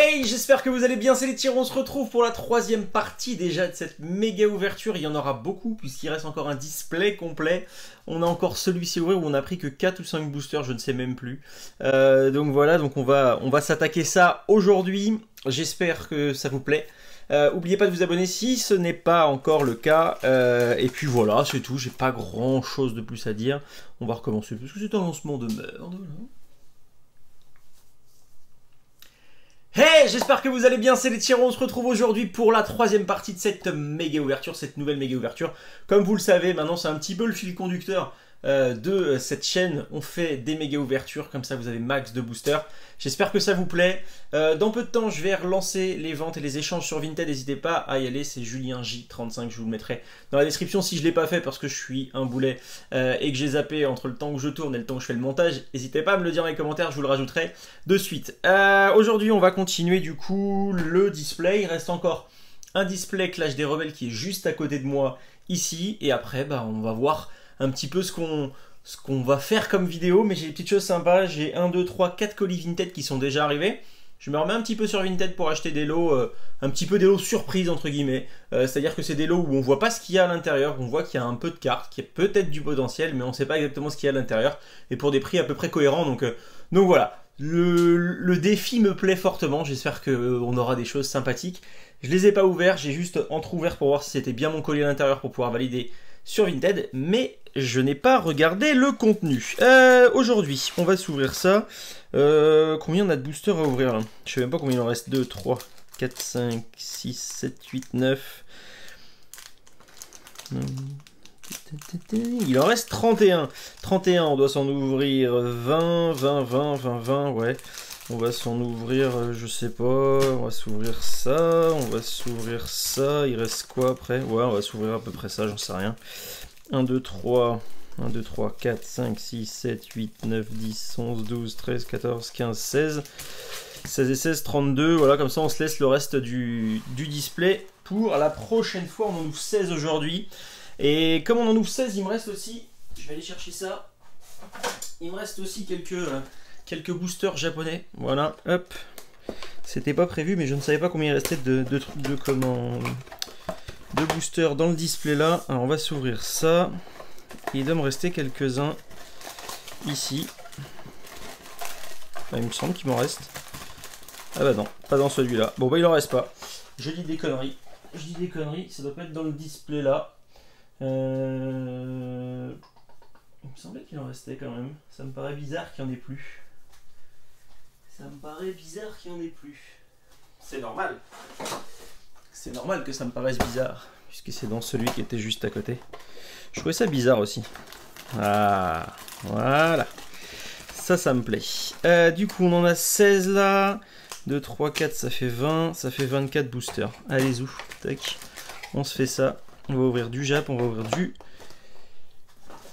Hey, j'espère que vous allez bien, c'est les Tirs, on se retrouve pour la troisième partie déjà de cette méga ouverture. Il y en aura beaucoup puisqu'il reste encore un display complet. On a encore celui-ci à ouvrir où on a pris que 4 ou 5 boosters, je ne sais même plus. Donc voilà, donc on va s'attaquer ça aujourd'hui. J'espère que ça vous plaît. N'oubliez pas de vous abonner si ce n'est pas encore le cas. Et puis voilà, c'est tout, j'ai pas grand chose de plus à dire. On va recommencer parce que c'est un lancement de merde. Hey, j'espère que vous allez bien, c'est les Tirs, on se retrouve aujourd'hui pour la troisième partie de cette méga ouverture, cette nouvelle méga ouverture. Comme vous le savez, maintenant c'est un petit peu le fil conducteur de cette chaîne. On fait des méga ouvertures, comme ça vous avez max de boosters. J'espère que ça vous plaît. Dans peu de temps, je vais relancer les ventes et les échanges sur Vinted. N'hésitez pas à y aller, c'est Julien J35, je vous le mettrai dans la description si je ne l'ai pas fait parce que je suis un boulet et que j'ai zappé entre le temps où je tourne et le temps où je fais le montage. N'hésitez pas à me le dire dans les commentaires, je vous le rajouterai de suite. Aujourd'hui, on va continuer du coup le display. Il reste encore un display Clash des Rebelles qui est juste à côté de moi ici. Et après, on va voir un petit peu ce qu'on va faire comme vidéo, mais j'ai des petites choses sympas. J'ai 1, 2, 3, 4 colis Vinted qui sont déjà arrivés. Je me remets un petit peu sur Vinted pour acheter des lots, un petit peu des lots surprises entre guillemets. C'est-à-dire que c'est des lots où on voit pas ce qu'il y a à l'intérieur, on voit qu'il y a un peu de cartes, qu'il y a peut-être du potentiel, mais on sait pas exactement ce qu'il y a à l'intérieur, et pour des prix à peu près cohérents. Donc voilà, le défi me plaît fortement, j'espère qu'on aura des choses sympathiques. Je les ai pas ouverts, j'ai juste entrouvert pour voir si c'était bien mon colis à l'intérieur pour pouvoir valider sur Vinted, mais je n'ai pas regardé le contenu. Aujourd'hui, on va s'ouvrir ça. Combien on a de boosters à ouvrir là? Je sais même pas combien il en reste. 2, 3, 4, 5, 6, 7, 8, 9. Il en reste 31. 31, on doit s'en ouvrir 20, 20, 20, 20, 20, ouais. On va s'en ouvrir, je sais pas, on va s'ouvrir ça, on va s'ouvrir ça, il reste quoi après? Ouais, on va s'ouvrir à peu près ça, j'en sais rien. 1, 2, 3, 1, 2, 3, 4, 5, 6, 7, 8, 9, 10, 11, 12, 13, 14, 15, 16. 16 et 16, 32, voilà, comme ça on se laisse le reste du display pour la prochaine fois. On en ouvre 16 aujourd'hui. Et comme on en ouvre 16, il me reste aussi, je vais aller chercher ça, il me reste aussi quelques boosters japonais, voilà, hop. C'était pas prévu, mais je ne savais pas combien il restait de boosters dans le display là. Alors on va s'ouvrir ça. Il doit me rester quelques-uns ici. Il me semble qu'il m'en reste. Ah bah non, pas dans celui-là. Bon bah il en reste pas. Je dis des conneries. Je dis des conneries, ça doit pas être dans le display là. Il me semblait qu'il en restait quand même. Ça me paraît bizarre qu'il n'y en ait plus. Ça me paraît bizarre qu'il n'y en ait plus. C'est normal. C'est normal que ça me paraisse bizarre, puisque c'est dans celui qui était juste à côté. Je trouvais ça bizarre aussi. Ah, voilà. Ça me plaît. Du coup, on en a 16 là. 2, 3, 4, ça fait 20. Ça fait 24 boosters. Allez-y. Tac. On se fait ça. On va ouvrir du Jap, on va ouvrir du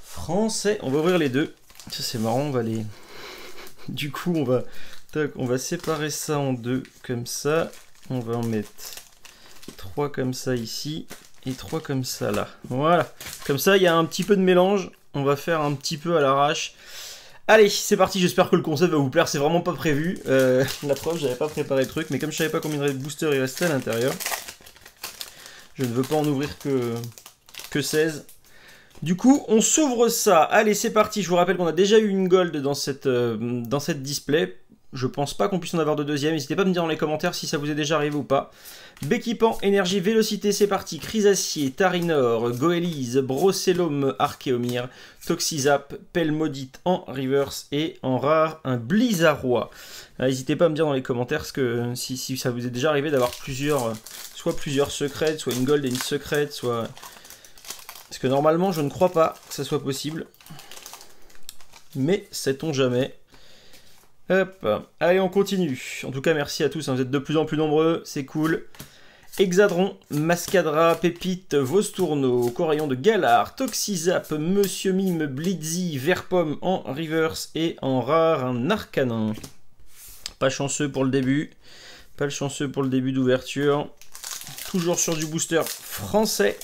français. On va ouvrir les deux. Ça, c'est marrant. On va les... Du coup, on va séparer ça en deux comme ça. On va en mettre 3 comme ça ici et 3 comme ça là. Voilà. Comme ça, il y a un petit peu de mélange. On va faire un petit peu à l'arrache. Allez, c'est parti. J'espère que le concept va vous plaire. C'est vraiment pas prévu. La preuve, j'avais pas préparé le truc. Mais comme je savais pas combien de boosters il restait à l'intérieur, je ne veux pas en ouvrir que 16. Du coup, on s'ouvre ça. Allez, c'est parti. Je vous rappelle qu'on a déjà eu une gold dans cette display. Je pense pas qu'on puisse en avoir de deuxième. N'hésitez pas à me dire dans les commentaires si ça vous est déjà arrivé ou pas. Béquipant, énergie, vélocité, c'est parti. Chrysacier, Tarinor, Goélise, Brocellum, Archéomir, Toxizap, Pelle Maudite en reverse et en rare, un Blizzarrois. N'hésitez pas à me dire dans les commentaires si ça vous est déjà arrivé d'avoir soit plusieurs secrets, soit une gold et une secrète, soit... Parce que normalement, je ne crois pas que ça soit possible. Mais sait-on jamais. Hop, allez, on continue. En tout cas, merci à tous, hein, vous êtes de plus en plus nombreux, c'est cool. Hexadron, Mascadra, Pépite, Vostourneau, Corayon de Galar, Toxizap, Monsieur Mime, Blitzy, Verpomme en reverse et en rare, un Arcanin. Pas chanceux pour le début. Pas le chanceux pour le début d'ouverture. Toujours sur du booster français.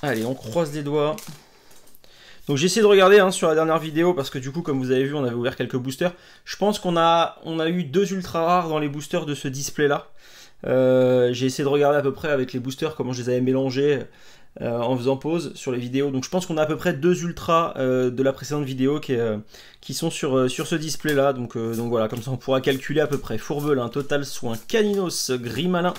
Allez, on croise les doigts. Donc j'ai essayé de regarder hein, sur la dernière vidéo, parce que du coup, comme vous avez vu, on avait ouvert quelques boosters. Je pense qu'on a eu 2 ultra rares dans les boosters de ce display-là. J'ai essayé de regarder à peu près avec les boosters comment je les avais mélangés en faisant pause sur les vidéos. Donc je pense qu'on a à peu près 2 ultras de la précédente vidéo qui sont sur ce display-là. Donc voilà, comme ça on pourra calculer à peu près. Fourbelin, Total Soin, Caninos, Grimalin,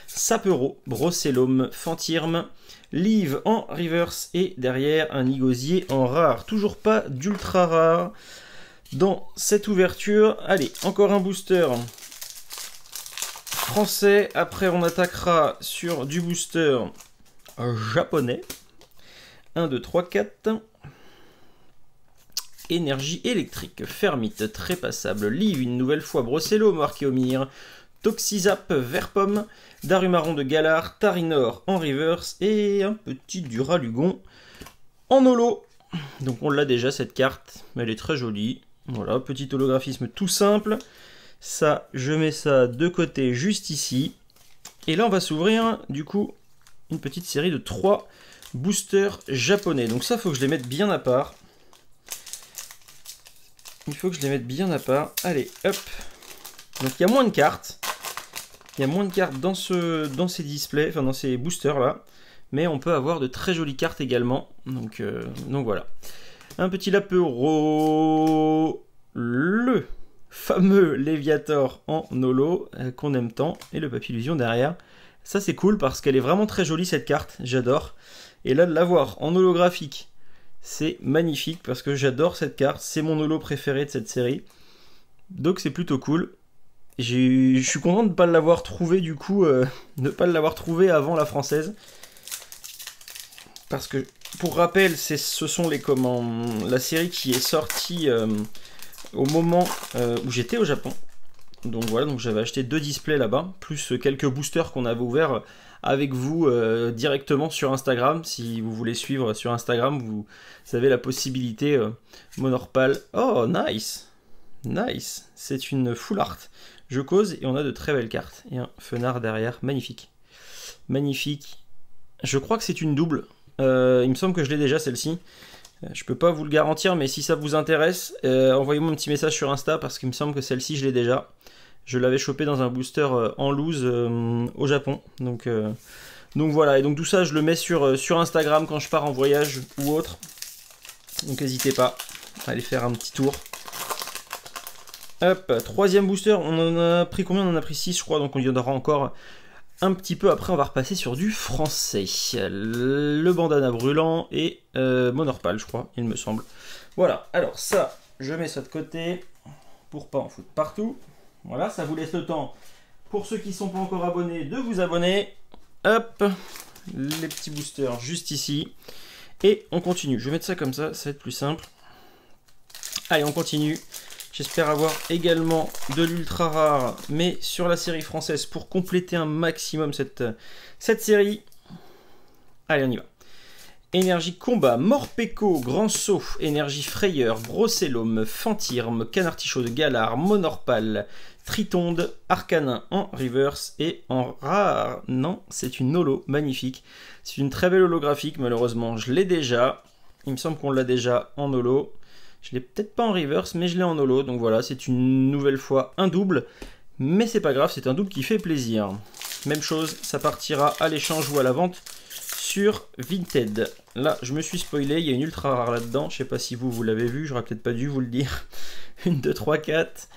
Sapero, Brocellum, Fantirme, Live en reverse et derrière un Igosier en rare. Toujours pas d'ultra rare dans cette ouverture. Allez, encore un booster français. Après on attaquera sur du booster japonais. 1, 2, 3, 4. Énergie électrique, Fermite, Trépassable, Live une nouvelle fois, Brocellum, Archéomir, Toxizap, Verpomme, Darumaron de Galar, Tarinor en reverse et un petit Duralugon en holo. Donc on l'a déjà cette carte, mais elle est très jolie. Voilà, petit holographisme tout simple. Ça, je mets ça de côté juste ici. Et là on va s'ouvrir du coup une petite série de 3 boosters japonais. Donc ça, faut que je les mette bien à part. Il faut que je les mette bien à part. Allez, hop. Donc il y a moins de cartes. Il y a moins de cartes dans ces displays, enfin dans ces boosters là. Mais on peut avoir de très jolies cartes également. Donc voilà. Un petit Lapero. Le fameux Léviator en holo qu'on aime tant. Et le Papillusion derrière. Ça c'est cool parce qu'elle est vraiment très jolie cette carte. J'adore. Et là de l'avoir en holographique, c'est magnifique parce que j'adore cette carte. C'est mon holo préféré de cette série. Donc c'est plutôt cool. Je suis content de ne pas l'avoir trouvé du coup, ne pas l'avoir trouvé avant la française. Parce que, pour rappel, ce sont la série qui est sortie au moment où j'étais au Japon. Donc voilà, donc j'avais acheté 2 displays là-bas, plus quelques boosters qu'on avait ouverts avec vous directement sur Instagram. Si vous voulez suivre sur Instagram, vous avez la possibilité Monorpal. Oh, nice! Nice! C'est une full art. Je cause et on a de très belles cartes. Et un Fenard derrière, magnifique. Magnifique. Je crois que c'est une double. Il me semble que je l'ai déjà celle-ci. Je peux pas vous le garantir, mais si ça vous intéresse, envoyez-moi un petit message sur Insta parce qu'il me semble que celle-ci je l'ai déjà. Je l'avais chopé dans un booster en loose au Japon. Donc voilà, et donc tout ça je le mets sur Instagram quand je pars en voyage ou autre. Donc n'hésitez pas à aller faire un petit tour. Hop, 3e booster, on en a pris combien? On en a pris 6 je crois, donc on y en aura encore un petit peu. Après on va repasser sur du français. Le bandana brûlant et Monorpal je crois, il me semble. Voilà, alors ça, je mets ça de côté pour pas en foutre partout. Voilà, ça vous laisse le temps, pour ceux qui ne sont pas encore abonnés, de vous abonner. Hop, les petits boosters juste ici. Et on continue, je vais mettre ça comme ça, ça va être plus simple. Allez, on continue. J'espère avoir également de l'ultra rare, mais sur la série française pour compléter un maximum cette série. Allez, on y va. Énergie combat, Morpeko, Grand Saut, Énergie frayeur, Brocellum, Fantirme, Canartichaud de Galar, Monorpal, Tritonde, Arcanin en reverse et en rare. Non, c'est une holo, magnifique. C'est une très belle holographique, malheureusement je l'ai déjà. Il me semble qu'on l'a déjà en holo. Je l'ai peut-être pas en reverse, mais je l'ai en holo. Donc voilà, c'est une nouvelle fois un double. Mais c'est pas grave, c'est un double qui fait plaisir. Même chose, ça partira à l'échange ou à la vente sur Vinted. Là, je me suis spoilé, il y a une ultra rare là-dedans. Je sais pas si vous l'avez vu, j'aurais peut-être pas dû vous le dire. 1, 2, 3, 4.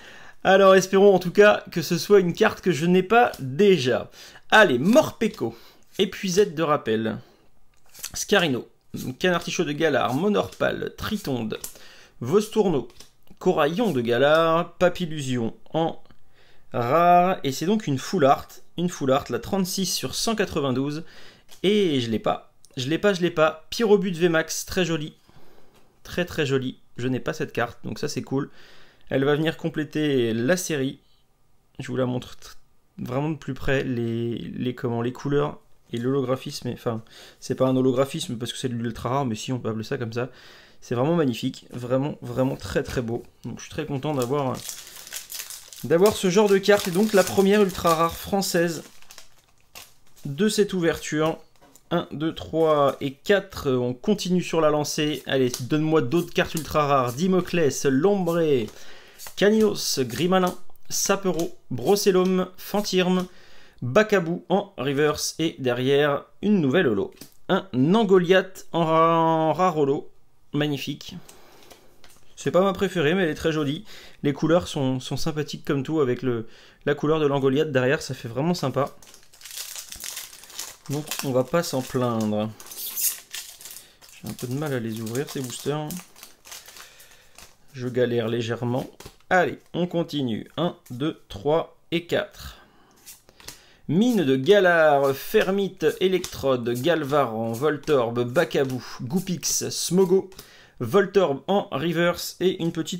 Alors, espérons en tout cas que ce soit une carte que je n'ai pas déjà. Allez, Morpeko, Épuisette de rappel, Scarino, Canartichaud de Galar, Monorpal, Tritonde, Vostourneau, Coraillon de Galar, Papillusion en rare. Et c'est donc une full art, la 36 sur 192. Et je l'ai pas. Pyrobut VMAX, très joli. Très très joli. Je n'ai pas cette carte, donc ça c'est cool. Elle va venir compléter la série. Je vous la montre vraiment de plus près, les couleurs et l'holographisme. Enfin, c'est pas un holographisme parce que c'est de l'ultra rare, mais si on peut appeler ça comme ça. C'est vraiment magnifique, vraiment, vraiment très très beau. Donc je suis très content d'avoir ce genre de carte. Et donc la première ultra rare française de cette ouverture. 1, 2, 3 et 4. On continue sur la lancée. Allez, donne-moi d'autres cartes ultra rares. Dimoclès, Lombré, Caninos, Grimalin, Sapero, Brocellum, Fantirme, Bacabou en reverse. Et derrière, une nouvelle holo. Un Angoliath en rare holo. Magnifique. C'est pas ma préférée, mais elle est très jolie. Les couleurs sont sympathiques comme tout, avec la couleur de l'Angoliath derrière, ça fait vraiment sympa. Donc on va pas s'en plaindre. J'ai un peu de mal à les ouvrir ces boosters. Je galère légèrement. Allez, on continue. 1, 2, 3 et 4. Mine de Galar, Fermite, Electrode, Galvaran, Voltorb, Bacabou, Goupix, Smogo, Voltorb en reverse et un petit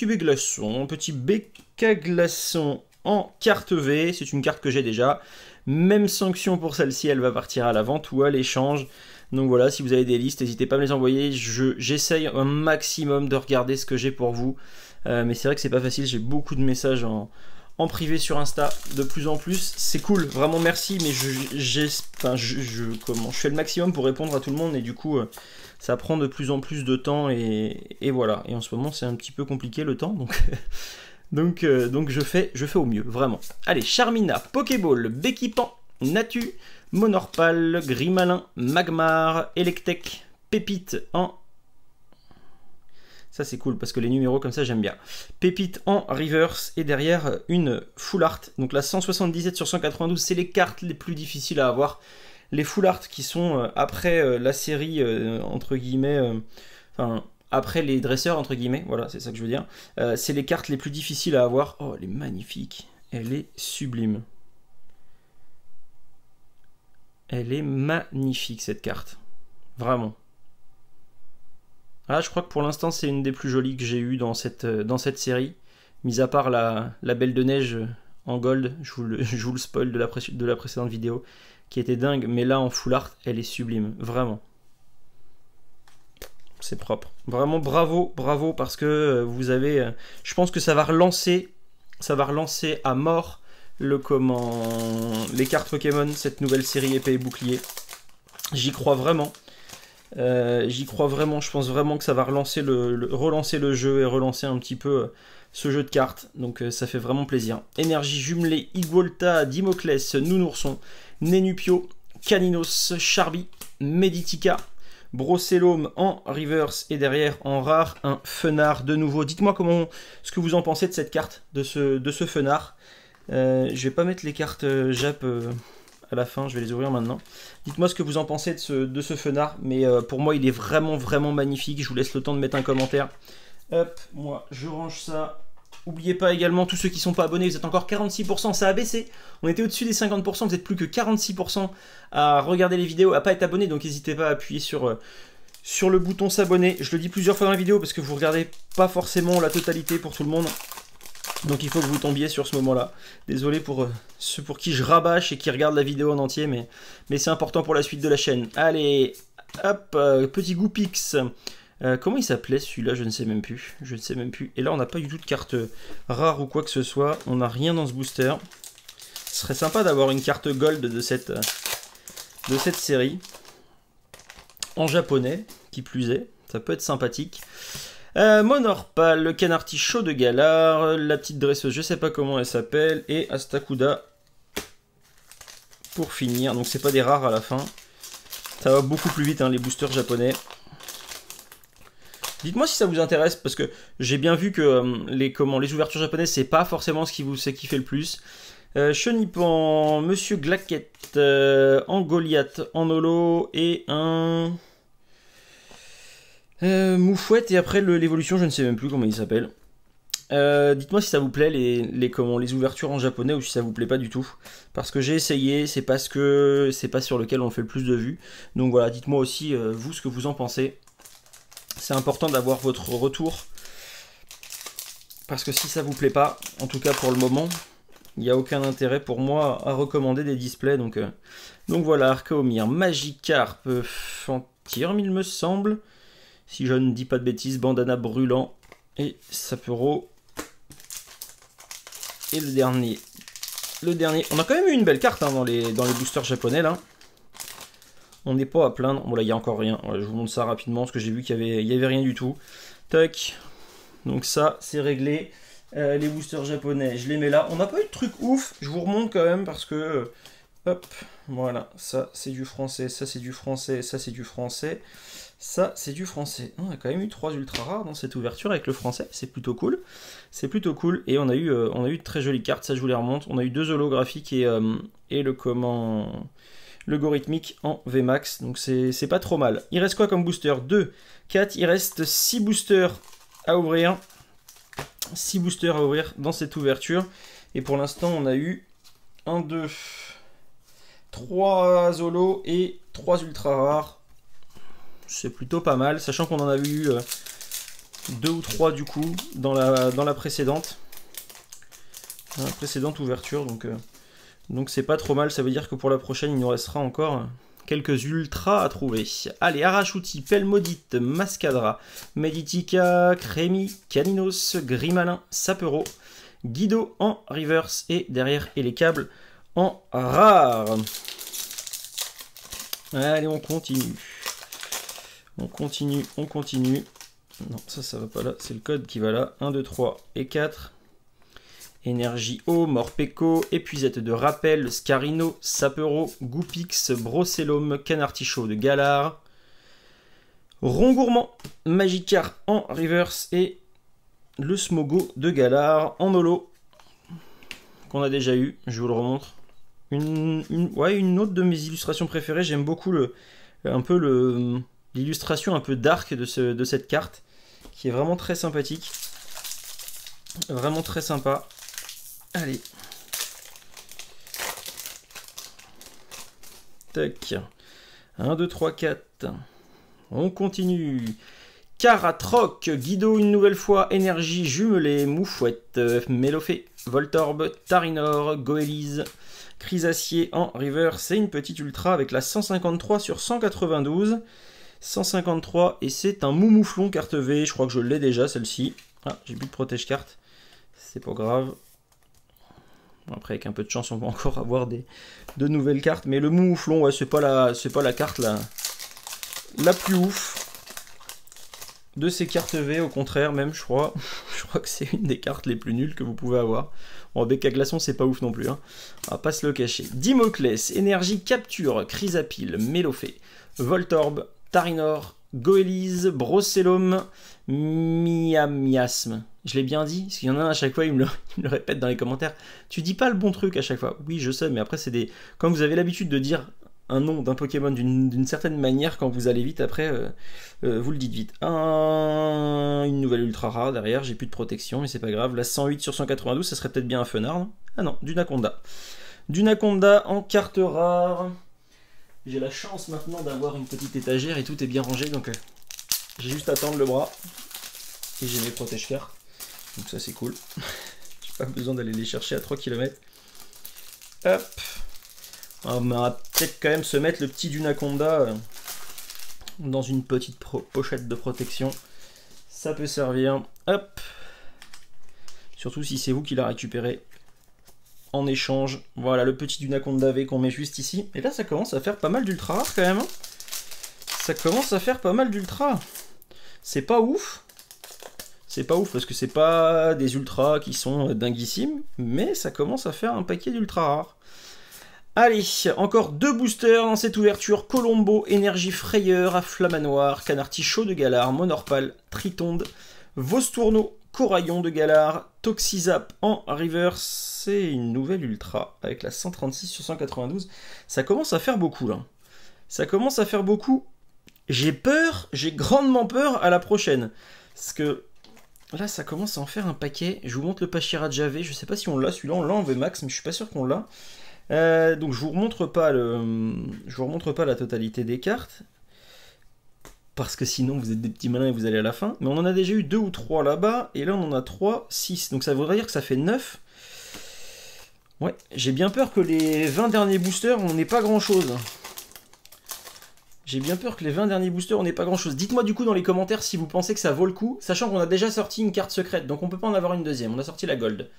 Béglaçon, un petit Bécaglaçon en carte V. C'est une carte que j'ai déjà. Même sanction pour celle-ci, elle va partir à la vente ou à l'échange. Donc voilà, si vous avez des listes, n'hésitez pas à me les envoyer. J'essaye un maximum de regarder ce que j'ai pour vous. Mais c'est vrai que c'est pas facile, j'ai beaucoup de messages en privé sur Insta de plus en plus. C'est cool, vraiment merci, mais je fais le maximum pour répondre à tout le monde et du coup ça prend de plus en plus de temps et voilà. Et en ce moment c'est un petit peu compliqué le temps, donc je fais au mieux, vraiment. Allez, Charmina, Pokéball, Béquipan, Natu, Monorpal, Grimalin, Magmar, Electek, Pépite en... Ça c'est cool parce que les numéros comme ça j'aime bien. Pépite en reverse et derrière une full art. Donc la 177 sur 192, c'est les cartes les plus difficiles à avoir. Les full art qui sont après la série entre guillemets, enfin après les dresseurs entre guillemets, voilà c'est ça que je veux dire. C'est les cartes les plus difficiles à avoir. Oh elle est magnifique, elle est sublime. Elle est magnifique cette carte, vraiment. Ah, je crois que pour l'instant c'est une des plus jolies que j'ai eues dans cette série, mis à part la Belle de Neige en gold, je vous le spoil de la précédente vidéo, qui était dingue, mais là en full art, elle est sublime, vraiment. C'est propre. Vraiment bravo, bravo, parce que vous avez... je pense que ça va relancer à mort les cartes Pokémon, cette nouvelle série épée et bouclier. J'y crois vraiment. Je pense vraiment que ça va relancer le jeu et relancer un petit peu ce jeu de cartes, donc ça fait vraiment plaisir. Énergie jumelée, Igolta, Dimoclès, Nounourson, Nenupio, Caninos, Charby, Meditica, Brocellum en reverse et derrière en rare un Fenard de nouveau. Dites-moi ce que vous en pensez de cette carte, de ce Fenard. Je vais pas mettre les cartes Jap à la fin, je vais les ouvrir maintenant. Dites-moi ce que vous en pensez de ce Fenard, mais pour moi il est vraiment vraiment magnifique. Je vous laisse le temps de mettre un commentaire. Hop, moi je range ça. N'oubliez pas également, tous ceux qui ne sont pas abonnés, vous êtes encore 46%, ça a baissé. On était au-dessus des 50%, vous êtes plus que 46% à regarder les vidéos, à pas être abonné, donc n'hésitez pas à appuyer sur le bouton s'abonner. Je le dis plusieurs fois dans la vidéo parce que vous ne regardez pas forcément la totalité pour tout le monde. Donc il faut que vous tombiez sur ce moment-là. Désolé pour ceux pour qui je rabâche et qui regardent la vidéo en entier, mais c'est important pour la suite de la chaîne. Allez, hop, petit Goupix. Comment il s'appelait celui-là? Je ne sais même plus. Je ne sais même plus. Et là, on n'a pas du tout de carte rare ou quoi que ce soit. On n'a rien dans ce booster. Ce serait sympa d'avoir une carte gold de cette série. En japonais, qui plus est. Ça peut être sympathique. Monorpal, le canartichaud de Galar, la petite dresseuse, je sais pas comment elle s'appelle, et Astakuda pour finir. Donc c'est pas des rares à la fin. Ça va beaucoup plus vite, hein, les boosters japonais. Dites-moi si ça vous intéresse, parce que j'ai bien vu que les ouvertures japonaises, c'est pas forcément ce qui fait le plus. Chenipan, Monsieur Glaquette, Angoliath en holo, et un... Moufouette, et après l'évolution, je ne sais même plus comment il s'appelle. Dites-moi si ça vous plaît les ouvertures en japonais ou si ça vous plaît pas du tout. Parce que j'ai essayé, c'est pas sur lequel on fait le plus de vues. Donc voilà, dites-moi aussi vous ce que vous en pensez. C'est important d'avoir votre retour. Parce que si ça vous plaît pas, en tout cas pour le moment, il n'y a aucun intérêt pour moi à recommander des displays. Donc voilà, Archaomir, Magikarp, Fantirme il me semble. Si je ne dis pas de bêtises, Bandana Brûlant et Sapero. Et le dernier. On a quand même eu une belle carte hein, dans les boosters japonais là. On n'est pas à plaindre. Bon là, il n'y a encore rien. Voilà, je vous montre ça rapidement parce que j'ai vu qu'il y avait rien du tout. Tac. Donc ça, c'est réglé. Les boosters japonais, je les mets là. On n'a pas eu de truc ouf. Je vous remonte quand même parce que... hop, voilà. Ça, c'est du français. Ça, c'est du français. Ça, c'est du français. Ça, c'est du français. On a quand même eu 3 ultra rares dans cette ouverture avec le français. C'est plutôt cool. C'est plutôt cool. Et on a eu de très jolies cartes. Ça, je vous les remonte. On a eu 2 holographiques et le comment... Logarithmique en VMAX, donc c'est pas trop mal. Il reste quoi comme booster? 2, 4, il reste 6 boosters à ouvrir. 6 boosters à ouvrir dans cette ouverture. Et pour l'instant, on a eu 1, 2, 3 holos et 3 ultra rares. C'est plutôt pas mal, sachant qu'on en a eu 2 ou 3 du coup dans la précédente. Dans la précédente ouverture, donc c'est pas trop mal, ça veut dire que pour la prochaine, il nous restera encore quelques ultras à trouver. Allez, Arachuti, Pelle Maudite, Mascadra, Meditica, Crémi, Caninos, Grimalin, Sapero, Guido en reverse et derrière et les câbles en rare. Allez, on continue. On continue, on continue. Non, ça va pas là, c'est le code qui va là. 1, 2, 3 et 4. Énergie eau, Morpeko, épuisette de rappel, Scarino, Sapero, Goupix, Brocellum, Canartichaud de Galar, Rongourmand, Magikarp en reverse et le Smogo de Galar en holo qu'on a déjà eu, je vous le remontre. Une autre de mes illustrations préférées, j'aime beaucoup l'illustration un peu dark de cette carte qui est vraiment très sympathique. Vraiment très sympa. Allez. Tac. 1, 2, 3, 4. On continue. Caratroc, Guido une nouvelle fois, Énergie jumelée, Moufouette, Mélofée, Voltorb, Tarinor, Goélise, Chrysacier en river. C'est une petite ultra avec la 153 sur 192. 153 et c'est un Moumouflon carte V. Je crois que je l'ai déjà celle-ci. Ah, j'ai plus de protège carte. C'est pas grave. Après, avec un peu de chance, on va encore avoir de nouvelles cartes. Mais le Moumouflon, ouais, c'est pas la carte la plus ouf de ces cartes V. Au contraire, même, je crois. Je crois que c'est une des cartes les plus nulles que vous pouvez avoir. Bon, Becca Glaçon, c'est pas ouf non plus. Hein. On va pas se le cacher. Dimoclès, Énergie Capture, Chrysapile, Mélofée, Voltorb, Tarinor, Goélise, Brocellum, Miasme. Je l'ai bien dit, parce qu'il y en a un à chaque fois, il me le répète dans les commentaires. Tu dis pas le bon truc à chaque fois. Oui, je sais, mais après, c'est des... Comme vous avez l'habitude de dire un nom d'un Pokémon d'une certaine manière, quand vous allez vite, après, vous le dites vite. Une nouvelle ultra rare derrière, j'ai plus de protection, mais c'est pas grave. La 108 sur 192, ça serait peut-être bien un Fenard. Ah non, du Naconda. Du Naconda en carte rare. J'ai la chance maintenant d'avoir une petite étagère et tout est bien rangé, donc j'ai juste à tendre le bras. Et j'ai mes protège-cartes. Donc ça c'est cool. J'ai pas besoin d'aller les chercher à 3 km. Hop. On va peut-être quand même se mettre le petit Dunaconda dans une petite pochette de protection. Ça peut servir. Hop. Surtout si c'est vous qui l'a récupéré en échange. Voilà le petit Dunaconda V qu'on met juste ici. Et là ça commence à faire pas mal d'ultra rares quand même. Hein. Ça commence à faire pas mal d'ultra. C'est pas ouf. C'est pas ouf parce que c'est pas des ultras qui sont dinguissimes, mais ça commence à faire un paquet d'ultra rares. Allez, encore 2 boosters dans cette ouverture. Colombo, Énergie Frayeur, Afflamanoir, Canartichaud de Galar, Monorpal, Tritonde, Vostourneau, Coraillon de Galar, Toxizap en reverse. C'est une nouvelle ultra avec la 136 sur 192. Ça commence à faire beaucoup là. Ça commence à faire beaucoup. J'ai peur, j'ai grandement peur à la prochaine. Parce que là, ça commence à en faire un paquet. Je vous montre le Pachira Javé. Je sais pas si on l'a, celui-là, on l'a en VMAX, mais je suis pas sûr qu'on l'a. Donc je vous remontre pas la totalité des cartes. Parce que sinon, vous êtes des petits malins et vous allez à la fin. Mais on en a déjà eu 2 ou 3 là-bas. Et là, on en a 3, 6. Donc ça voudrait dire que ça fait 9. Ouais, j'ai bien peur que les 20 derniers boosters, on n'ait pas grand-chose. J'ai bien peur que les 20 derniers boosters, on n'ait pas grand chose. Dites-moi du coup dans les commentaires si vous pensez que ça vaut le coup, sachant qu'on a déjà sorti une carte secrète, donc on peut pas en avoir une deuxième. On a sorti la gold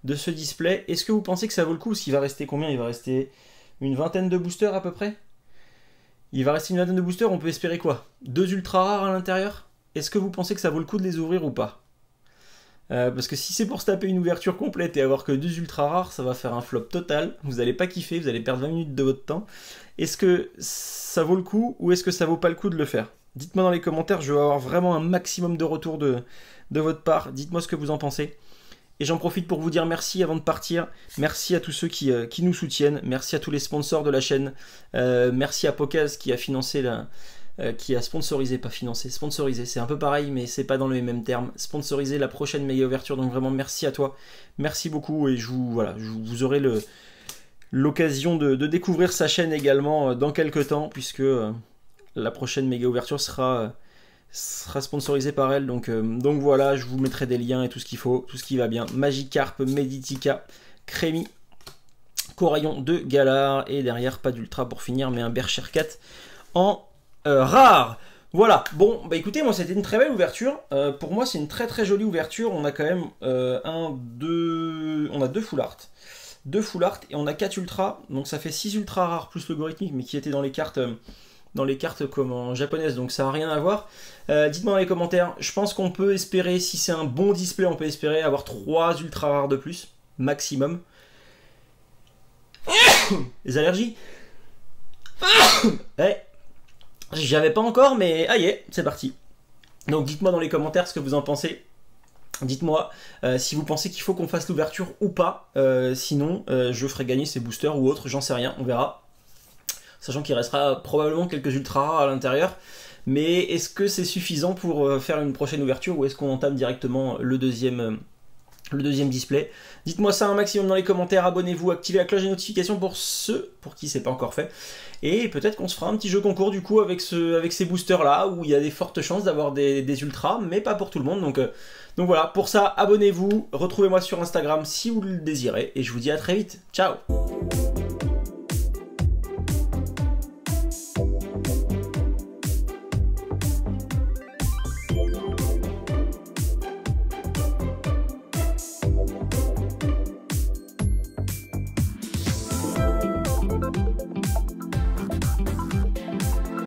de ce display. Est-ce que vous pensez que ça vaut le coup? Parce qu'il va rester combien? Il va rester une vingtaine de boosters à peu près. Il va rester une vingtaine de boosters, on peut espérer quoi? 2 ultra rares à l'intérieur? Est-ce que vous pensez que ça vaut le coup de les ouvrir ou pas? Parce que si c'est pour se taper une ouverture complète et avoir que 2 ultra rares, ça va faire un flop total. Vous allez pas kiffer, vous allez perdre 20 minutes de votre temps. Est-ce que ça vaut le coup ou est-ce que ça vaut pas le coup de le faire? Dites-moi dans les commentaires, je veux avoir vraiment un maximum de retours de votre part. Dites-moi ce que vous en pensez. Et j'en profite pour vous dire merci avant de partir. Merci à tous ceux qui nous soutiennent. Merci à tous les sponsors de la chaîne. Merci à Pokaz qui a financé qui a sponsorisé, pas financé, sponsorisé, c'est un peu pareil mais c'est pas dans les mêmes termes, sponsorisé la prochaine méga ouverture, donc vraiment merci à toi, merci beaucoup et vous aurez l'occasion de découvrir sa chaîne également dans quelques temps puisque la prochaine méga ouverture sera sponsorisée par elle, donc voilà, je vous mettrai des liens et tout ce qu'il faut, tout ce qui va bien, Magikarp, Meditica, Crémi, Coraillon de Galar et derrière pas d'ultra pour finir mais un Berserker en rare. Voilà, bon, bah écoutez, moi c'était une très belle ouverture. Pour moi, c'est une très très jolie ouverture. On a quand même on a 2 full art. 2 full art et on a 4 ultra. Donc ça fait 6 ultra rares plus logarithmique, mais qui étaient dans les cartes comme en japonaises, donc ça n'a rien à voir. Dites-moi dans les commentaires, je pense qu'on peut espérer, si c'est un bon display, on peut espérer avoir 3 ultra rares de plus, maximum. Les allergies. Ouais. J'y avais pas encore, mais ah y est, c'est parti. Donc dites-moi dans les commentaires ce que vous en pensez. Dites-moi si vous pensez qu'il faut qu'on fasse l'ouverture ou pas. Sinon, je ferai gagner ces boosters ou autres, j'en sais rien, on verra. Sachant qu'il restera probablement quelques ultra rares à l'intérieur. Mais est-ce que c'est suffisant pour faire une prochaine ouverture ou est-ce qu'on entame directement le deuxième display? Dites-moi ça un maximum dans les commentaires, abonnez-vous, activez la cloche de notification pour ceux pour qui c'est pas encore fait. Et peut-être qu'on se fera un petit jeu concours du coup avec ces boosters là, où il y a des fortes chances d'avoir des ultras, mais pas pour tout le monde. Donc voilà, pour ça, abonnez-vous, retrouvez-moi sur Instagram si vous le désirez, et je vous dis à très vite. Ciao!